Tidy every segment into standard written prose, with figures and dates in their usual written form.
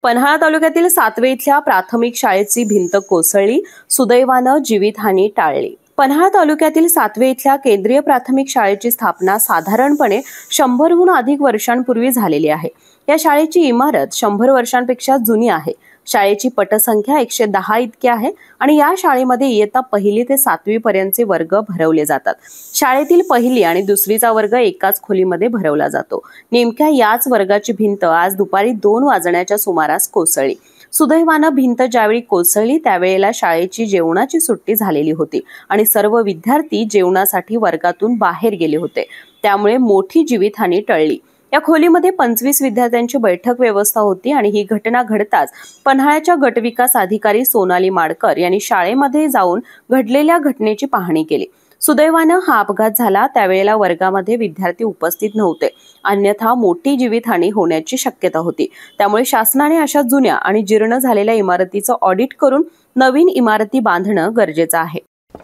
पन्हाळा तालुक्यातील सातवे इथल्या प्राथमिक शाळेची भिंत कोसळली, सुदैवानं जीवितहानी टाळली। पन्हाळा तालुक्यातील सातवे इथल्या केंद्रीय प्राथमिक शाळेची स्थापना साधारणपणे 100हून अधिक वर्षांपूर्वी झालेली आहे। या शाळेची इमारत 100 वर्षांपेक्षा जुनी आहे। शाळेची पटसंख्या 110 इतकी आहे आणि या शाळेमध्ये इयत्ता 1ली ते 7वी पर्यंतचे वर्ग भरवले जातात। शाळेतील 1ली आणि 2रीचा वर्ग एकाच खोलीमध्ये भरवला जातो। नेमक्या याच वर्गाची भिंत आज दुपारी 2 वाजण्याच्या सुमारास कोसळली। सुदैवानं भिंत ज्यावेळी कोसळली त्यावेळेला शाळेची जेवणाची सुट्टी झालेली होती आणि सर्व विद्यार्थी जेवणासाठी वर्गातून बाहेर गेले होते, त्यामुळे मोठी जीवितहानी टळली। या खोलीमध्ये 25 विद्यार्थ्यांची बैठक व्यवस्था होती आणि ही घटना घडताच पन्हाळ्याच्या गटविकास अधिकारी सोनाली माडकर यांनी शाळेमध्ये जाऊन घडलेल्या घटनेची पाहणी केली। सुदैवानं हा अपघात झाला त्यावेळेला वर्गामध्ये विद्यार्थी उपस्थित नव्हते, अन्यथा मोठी जीवितहानी होण्याची शक्यता होती। त्यामुळे शासनाने अशा जुन्या आणि जीर्ण झालेल्या इमारतीचं ऑडिट करून नवीन इमारती बांधणं गरजेचं आहे।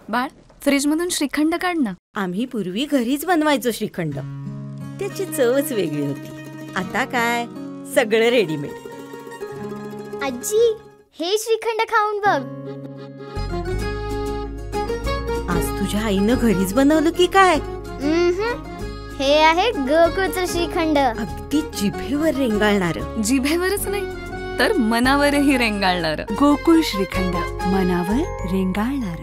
बाळ, फ्रीजमधून श्रीखंड काढ ना। आम्ही पूर्वी घरीच बनवायचो श्रीखंड, त्याची चवच वेगळी होती। आता काय सगळं रेडीमेड। आजी, हे श्रीखंड खाऊन बघ। आज तुझ्या आईनं घरीच बनवलं की काय? हे आहे गोकुळचं श्रीखंड, अगदी जिभेवर रेंगाळणार। जिभेवरच नाही तर मनावरही रेंगाळणार। गोकुळ श्रीखंड, मनावर रेंगाळणार।